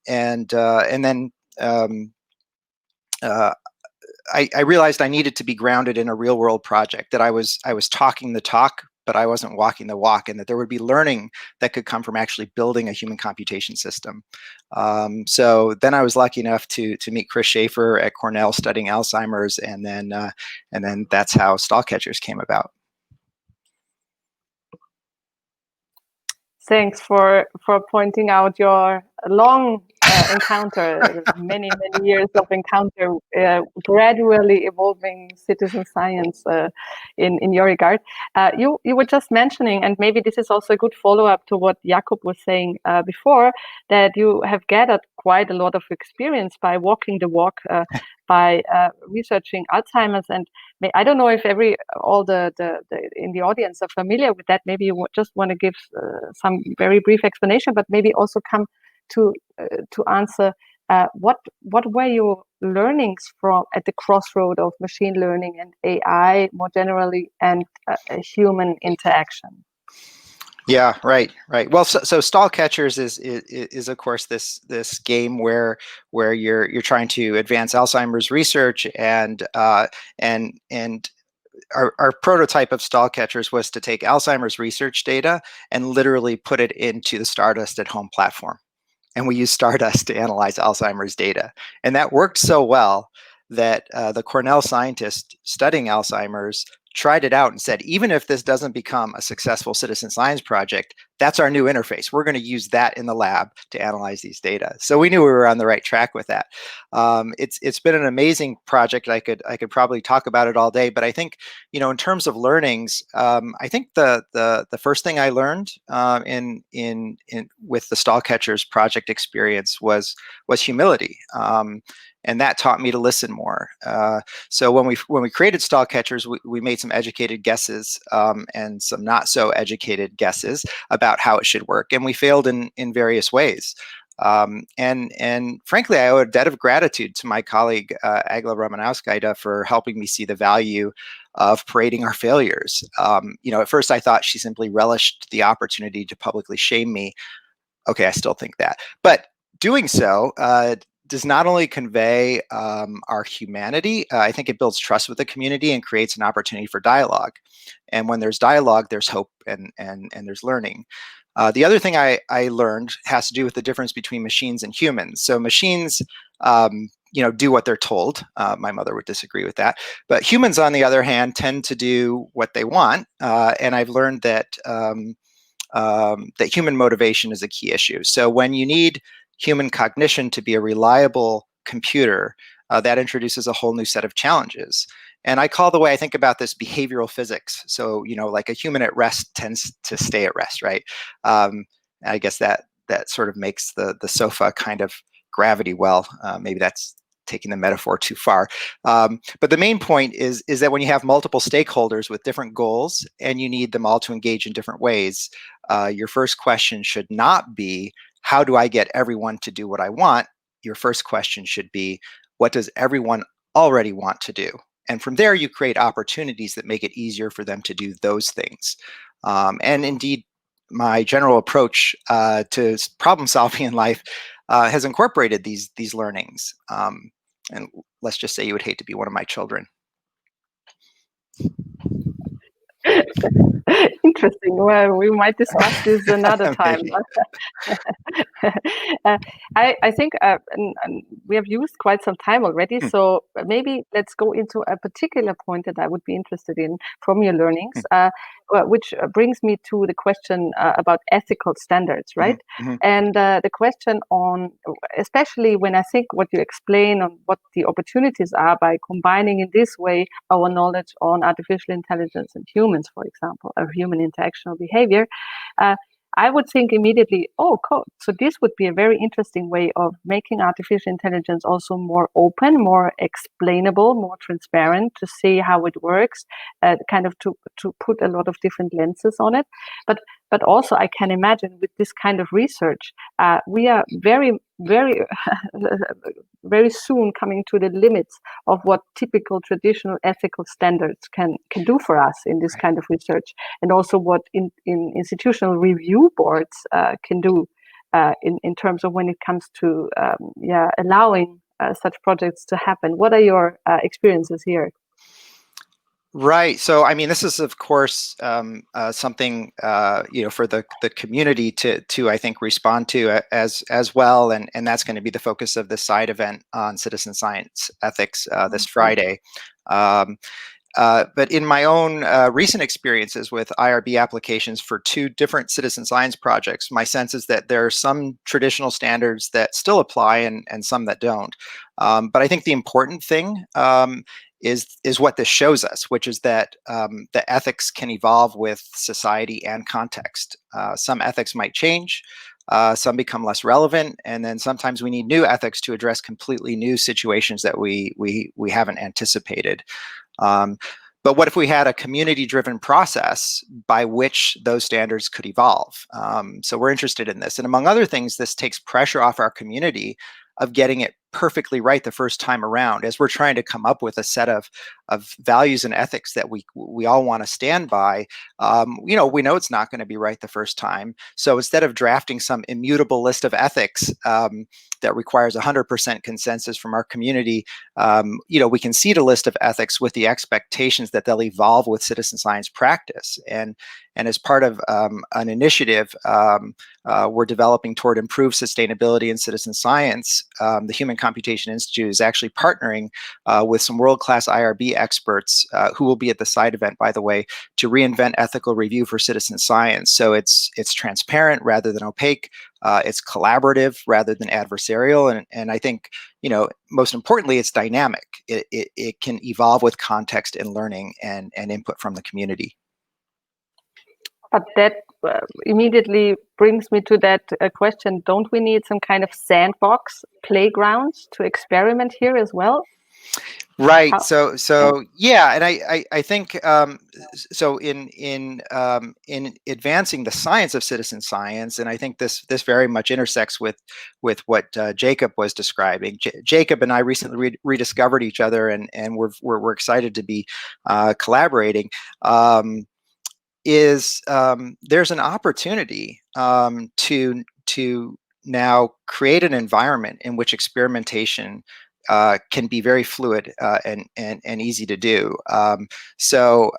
And then I realized I needed to be grounded in a real world project, that I was talking the talk, but I wasn't walking the walk, and that there would be learning that could come from actually building a human computation system. So then I was lucky enough to meet Chris Schaefer at Cornell studying Alzheimer's, and then that's how Stallcatchers came about. Thanks for pointing out your long encounter, many years of encounter, gradually evolving citizen science in your regard. You were just mentioning, and maybe this is also a good follow-up to what Jakob was saying before, that you have gathered quite a lot of experience by walking the walk, by researching Alzheimer's. And I don't know if all the in the audience are familiar with that. Maybe you just want to give some very brief explanation, but maybe also come to answer what were your learnings from at the crossroad of machine learning and AI more generally, and human interaction. Yeah, right. Well, so Stallcatchers is of course this game where you're trying to advance Alzheimer's research, and our prototype of Stallcatchers was to take Alzheimer's research data and literally put it into the Stardust at Home platform. And we used Stardust to analyze Alzheimer's data. And that worked so well that the Cornell scientist studying Alzheimer's tried it out and said, even if this doesn't become a successful citizen science project, that's our new interface. We're going to use that in the lab to analyze these data. So we knew we were on the right track with that. It's been an amazing project. I could probably talk about it all day, but I think, in terms of learnings, I think the first thing I learned with the Stallcatchers project experience was humility. And that taught me to listen more. So when we created Stallcatchers, we made some educated guesses and some not so educated guesses about how it should work, and we failed in various ways. And frankly, I owe a debt of gratitude to my colleague Agla Romanowskaite for helping me see the value of parading our failures. At first I thought she simply relished the opportunity to publicly shame me. Okay, I still think that, but doing so does not only convey our humanity, I think it builds trust with the community and creates an opportunity for dialogue. And when there's dialogue, there's hope and there's learning. The other thing I learned has to do with the difference between machines and humans. So machines, do what they're told. My mother would disagree with that. But humans, on the other hand, tend to do what they want. And I've learned that that human motivation is a key issue. So when you need human cognition to be a reliable computer, that introduces a whole new set of challenges. And I call the way I think about this behavioral physics. So, like a human at rest tends to stay at rest, right? I guess that sort of makes the sofa kind of gravity well. Maybe that's taking the metaphor too far. But the main point is that when you have multiple stakeholders with different goals and you need them all to engage in different ways, your first question should not be, how do I get everyone to do what I want? Your first question should be, what does everyone already want to do? And from there, you create opportunities that make it easier for them to do those things. And indeed, my general approach to problem solving in life has incorporated these learnings. And let's just say you would hate to be one of my children. Interesting. Well, we might discuss this another time. I think and we have used quite some time already, so maybe let's go into a particular point that I would be interested in from your learnings, which brings me to the question about ethical standards, right? And the question on, especially when I think what you explain on what the opportunities are by combining in this way our knowledge on artificial intelligence and humans, for example, or human interactional behavior, I would think immediately, oh, cool. So this would be a very interesting way of making artificial intelligence also more open, more explainable, more transparent, to see how it works, kind of to put a lot of different lenses on it. But also I can imagine with this kind of research, we are very, very, very soon coming to the limits of what typical traditional ethical standards can do for us in this kind of research, and also what in institutional review boards can do in terms of when it comes to allowing such projects to happen. What are your experiences here? Right. So, I mean, this is, of course, something for the community to I think respond to as well, and that's going to be the focus of this side event on citizen science ethics this Friday. But in my own recent experiences with IRB applications for 2 different citizen science projects, my sense is that there are some traditional standards that still apply and some that don't. But I think the important thing is what this shows us, which is that the ethics can evolve with society and context. Some ethics might change, some become less relevant, and then sometimes we need new ethics to address completely new situations that we haven't anticipated. But what if we had a community-driven process by which those standards could evolve? So we're interested in this. And among other things, this takes pressure off our community of getting it perfectly right the first time around, as we're trying to come up with a set of values and ethics that we all want to stand by. We know it's not going to be right the first time. So instead of drafting some immutable list of ethics that requires 100% consensus from our community, we can seed a list of ethics with the expectations that they'll evolve with citizen science practice. And as part of an initiative we're developing toward improved sustainability in citizen science, the Human Computation Institute is actually partnering with some world-class IRB experts who will be at the side event, by the way, to reinvent ethical review for citizen science. So it's transparent rather than opaque. It's collaborative rather than adversarial. And I think, most importantly, it's dynamic. It can evolve with context and learning and input from the community. But that immediately brings me to that question. Don't we need some kind of sandbox playgrounds to experiment here as well? Right. So yeah, and I think so in advancing the science of citizen science, and I think this very much intersects with what Jacob was describing. Jacob and I recently rediscovered each other, and we're excited to be collaborating. There's an opportunity to now create an environment in which experimentation can be very fluid and easy to do. So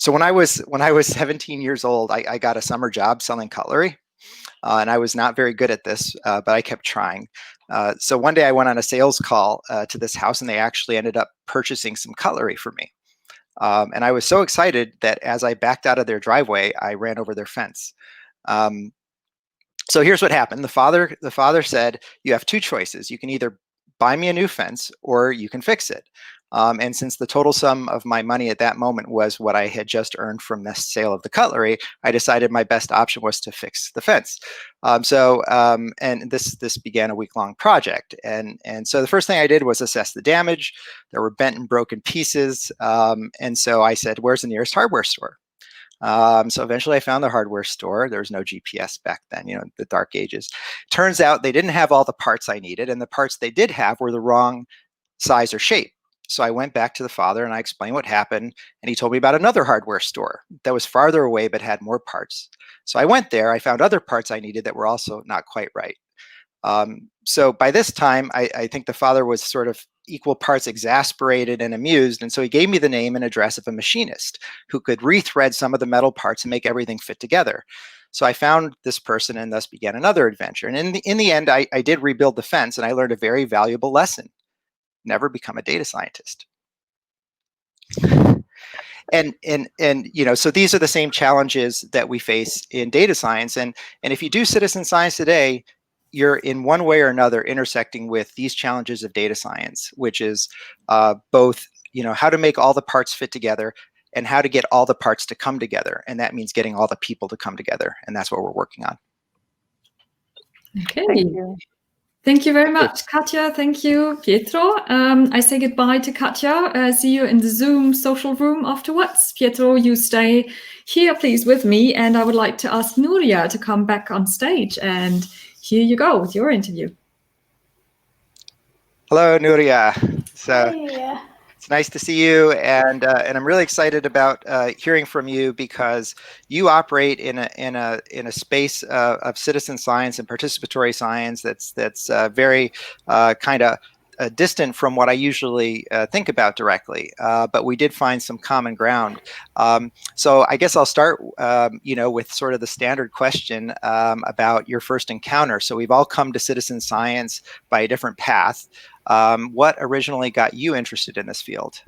when I was 17 years old, I got a summer job selling cutlery, and I was not very good at this, but I kept trying. So one day I went on a sales call to this house, and they actually ended up purchasing some cutlery for me. And I was so excited that as I backed out of their driveway, I ran over their fence. So here's what happened. The father said, "You have 2 choices. You can either buy me a new fence or you can fix it." And since the total sum of my money at that moment was what I had just earned from the sale of the cutlery, I decided my best option was to fix the fence. And this began a week-long project. And so the first thing I did was assess the damage. There were bent and broken pieces. And so I said, "Where's the nearest hardware store?" So eventually I found the hardware store. There was no GPS back then, the dark ages. Turns out they didn't have all the parts I needed, and the parts they did have were the wrong size or shape. So I went back to the father and I explained what happened, and he told me about another hardware store that was farther away but had more parts. So I went there, I found other parts I needed that were also not quite right. So by this time, I think the father was sort of equal parts exasperated and amused. And so he gave me the name and address of a machinist who could rethread some of the metal parts and make everything fit together. So I found this person and thus began another adventure. And in the end, I did rebuild the fence, and I learned a very valuable lesson: never become a data scientist. And so these are the same challenges that we face in data science. And if you do citizen science today, you're in one way or another intersecting with these challenges of data science, which is both, how to make all the parts fit together and how to get all the parts to come together. And that means getting all the people to come together. And that's what we're working on. Okay. Thank you. Thank you very much, Katja. Thank you, Pietro. I say goodbye to Katja. See you in the Zoom social room afterwards. Pietro, you stay here, please, with me. And I would like to ask Núria to come back on stage. And here you go with your interview. Hello, Núria. Hey. It's nice to see you, and I'm really excited about hearing from you, because you operate in a space of citizen science and participatory science that's very kind of distant from what I usually think about directly. But we did find some common ground. So I guess I'll start, with sort of the standard question about your first encounter. So we've all come to citizen science by a different path. What originally got you interested in this field?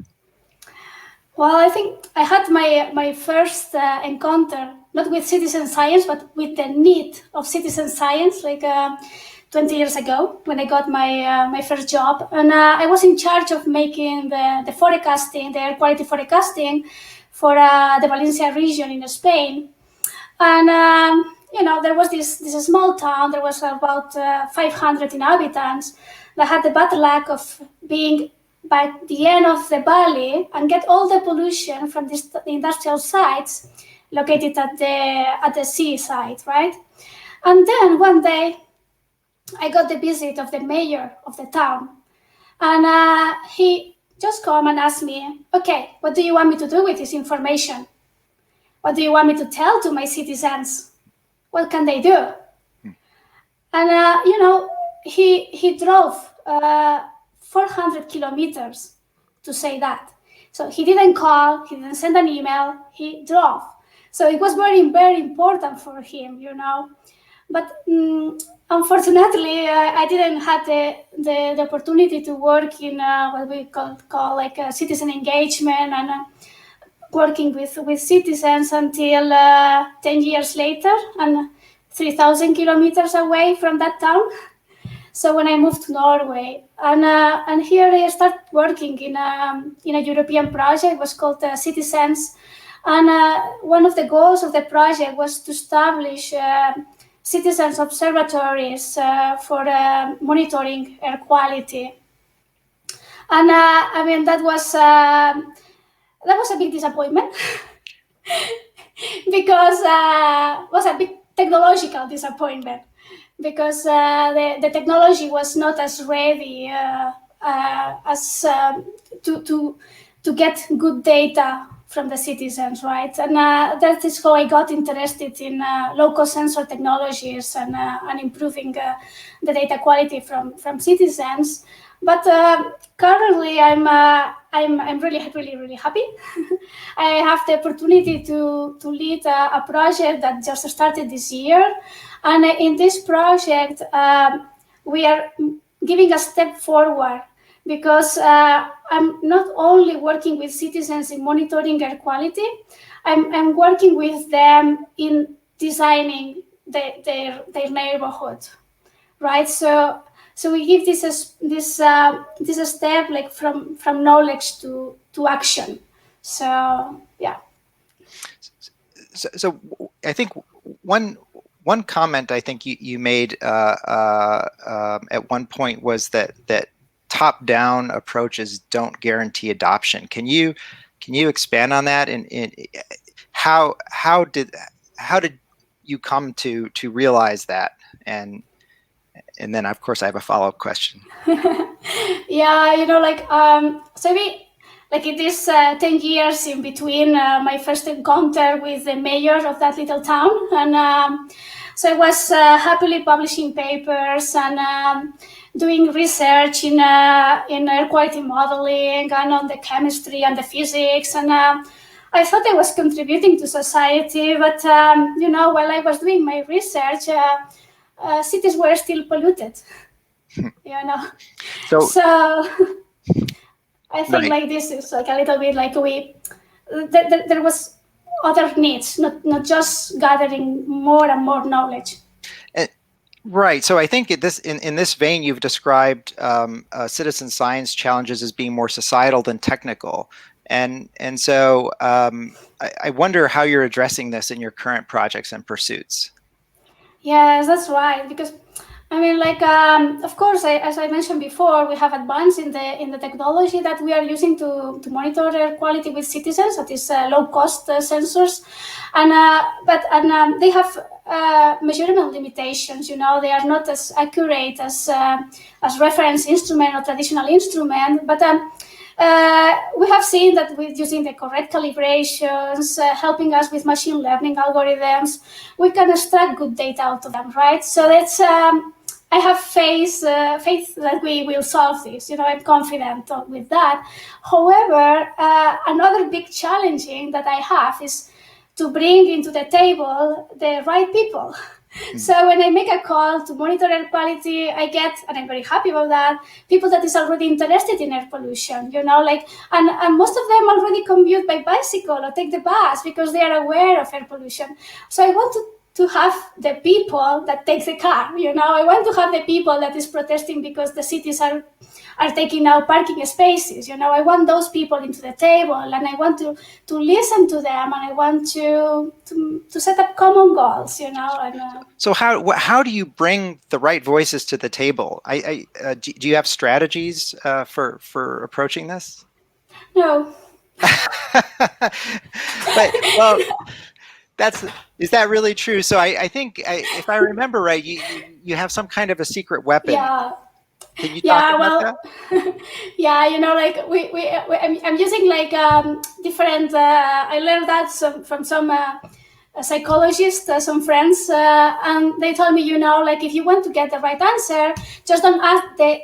Well, I think I had my first encounter, not with citizen science, but with the need of citizen science, like 20 years ago, when I got my first job. And I was in charge of making the forecasting, the air quality forecasting for the Valencia region in Spain. And, there was this small town. There was about 500 inhabitants that had the bad luck of being by the end of the valley and get all the pollution from the industrial sites located at the seaside, right? And then one day, I got the visit of the mayor of the town, and he just come and asked me, okay, what do you want me to do with this information? What do you want me to tell to my citizens? What can they do? And, he drove 400 kilometers to say that. So he didn't call, he didn't send an email, he drove. So it was very, very important for him, But unfortunately, I didn't have the opportunity to work in what we call like citizen engagement and working with citizens until 10 years later and 3,000 kilometers away from that town. So when I moved to Norway, and here I started working in a European project. It was called Citizens, and one of the goals of the project was to establish citizens observatories for monitoring air quality. And that was a big disappointment because it was a big technological disappointment, because the technology was not as ready as to get good data from the citizens, right? And that is how I got interested in local sensor technologies and improving the data quality from citizens. But currently, I'm really, really, really happy. I have the opportunity to lead a project that just started this year. And in this project, we are giving a step forward, because I'm not only working with citizens in monitoring air quality, I'm working with them in designing their neighborhood, right? So we give this step like from knowledge to action. So yeah. So I think one comment I think you made at one point was that top-down approaches don't guarantee adoption. Can you expand on that? And how did you come to realize that? And then of course I have a follow-up question. Yeah, so it is 10 years in between my first encounter with the mayor of that little town, and So I was happily publishing papers and doing research in air quality modeling and on the chemistry and the physics. And I thought I was contributing to society, but while I was doing my research, cities were still polluted. So I think like this is like a little bit like there was other needs, not just gathering more and more knowledge. Right. So I think in this vein, you've described citizen science challenges as being more societal than technical. And so I wonder how you're addressing this in your current projects and pursuits. Yes, that's right. Because I mean, of course, as I mentioned before, we have advanced in the technology that we are using to monitor air quality with citizens. That is low-cost sensors, and they have measurement limitations. They are not as accurate as reference instrument or traditional instrument, but. We have seen that with using the correct calibrations, helping us with machine learning algorithms, we can extract good data out of them, right? So that's I have faith that we will solve this. I'm confident with that. However, another big challenging that I have is to bring into the table the right people. So when I make a call to monitor air quality, I get, and I'm very happy about that, people that is already interested in air pollution, and most of them already commute by bicycle or take the bus because they are aware of air pollution. So I want to have the people that take the car, I want to have the people that is protesting because the cities are taking out parking spaces, I want those people into the table, and I want to listen to them, and I want to set up common goals, So how do you bring the right voices to the table? Do you have strategies for approaching this? No. But well, is that really true? So I think if I remember right, you have some kind of a secret weapon. Yeah. Can you talk about that? Yeah, I'm using different. I learned that from some psychologists, some friends, and they told me, if you want to get the right answer, just don't ask the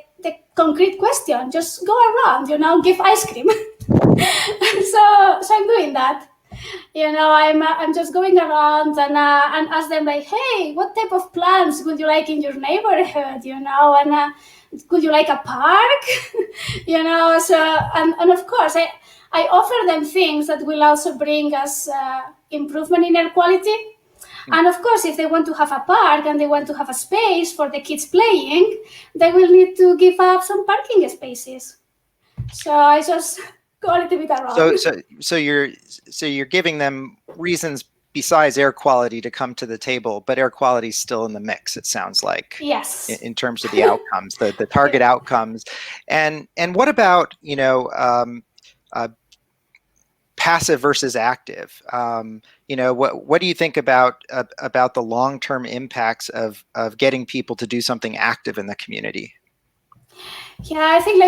concrete question. Just go around, give ice cream. so I'm doing that. I'm just going around and ask them like, hey, what type of plants would you like in your neighborhood? And could you like a park? So and of course I offer them things that will also bring us improvement in air quality. And of course, if they want to have a park and they want to have a space for the kids playing, they will need to give up some parking spaces. So I just go a little bit around. So you're giving them reasons besides air quality to come to the table, but air quality is still in the mix, it sounds like. Yes. In terms of the outcomes, the target outcomes. And what about, passive versus active? What do you think about the long-term impacts of getting people to do something active in the community? Yeah, I think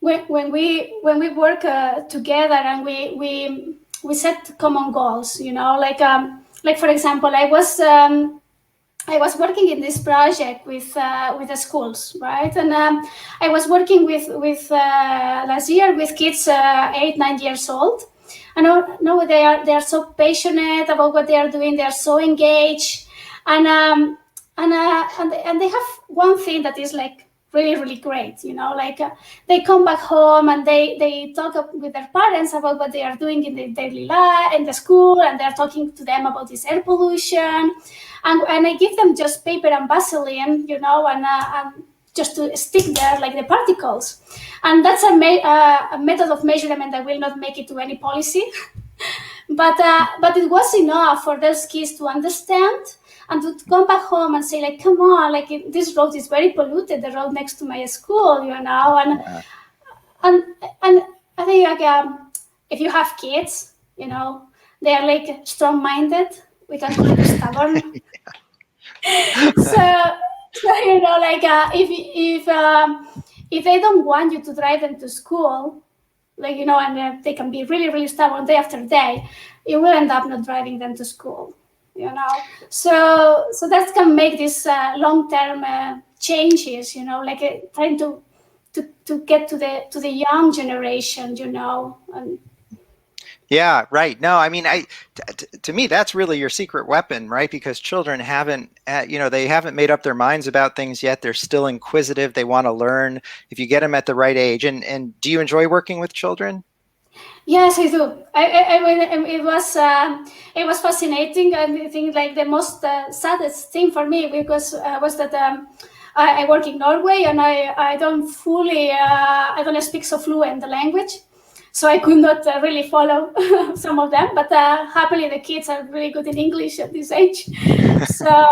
when we work together and we set common goals, for example, I was working in this project with the schools, right? And I was working with last year with kids 8-9 years old. And now they are so passionate about what they are doing. They are so engaged, and they have one thing that is really, really great, they come back home and they talk with their parents about what they are doing in their daily life, in the school, and they're talking to them about this air pollution. And I give them just paper and Vaseline, and just to stick there like the particles. And that's a method of measurement that will not make it to any policy. But it was enough for those kids to understand and to come back home and say, come on, this road is very polluted, the road next to my school, and I think if you have kids, they are strong-minded. We can call it stubborn. So if they don't want you to drive them to school, and they can be really, really stubborn day after day, you will end up not driving them to school. you know. So that can make this long-term changes, you know, like trying to get to the young generation, you know. And yeah, right. No, I mean, to me, that's really your secret weapon, right? Because children haven't, they haven't made up their minds about things yet. They're still inquisitive. They want to learn if you get them at the right age. And do you enjoy working with children? Yes, I do. I mean, it was fascinating, and I think like the most saddest thing for me because was that I work in Norway, and I don't speak so fluent the language, so I could not really follow some of them. But happily, the kids are really good in English at this age, so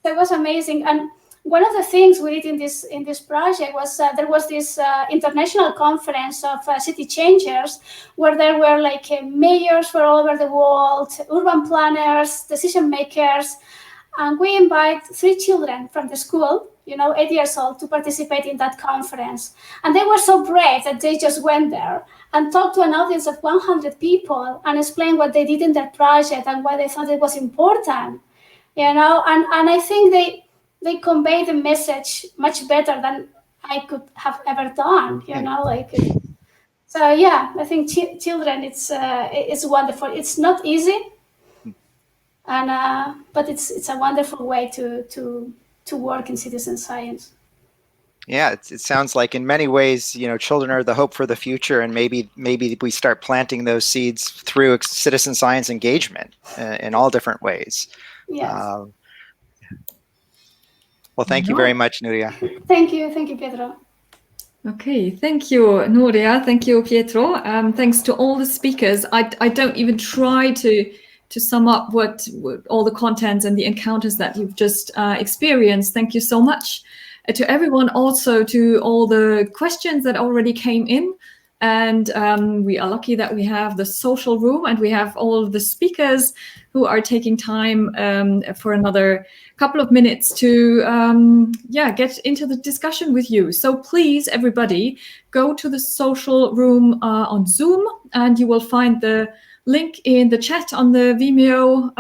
it was amazing. And one of the things we did in this project was there was this international conference of city changers where there were like mayors from all over the world, urban planners, decision makers, and we invite 3 children from the school, you know, 8 years old, to participate in that conference. And they were so brave that they just went there and talked to an audience of 100 people and explained what they did in their project and why they thought it was important, you know. And I think they convey the message much better than I could have ever done, you know, like. So yeah, I think children, it's wonderful. It's not easy, and but it's a wonderful way to work in citizen science. Yeah, it sounds like in many ways, you know, children are the hope for the future, and maybe we start planting those seeds through citizen science engagement in all different ways. Yes. Well, thank you very much, Núria. Thank you, Pietro. Okay, thank you, Núria. Thank you, Pietro. Thanks to all the speakers. I don't even try to sum up what all the contents and the encounters that you've just experienced. Thank you so much to everyone, also to all the questions that already came in. And we are lucky that we have the social room and we have all of the speakers who are taking time for another couple of minutes to get into the discussion with you. So please, everybody, go to the social room on Zoom, and you will find the link in the chat on the Vimeo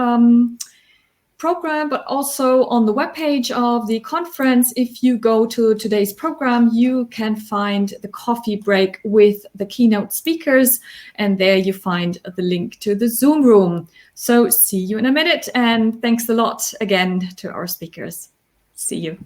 program, but also on the webpage of the conference. If you go to today's program, you can find the coffee break with the keynote speakers, and there you find the link to the Zoom room. So see you in a minute, and thanks a lot again to our speakers. See you.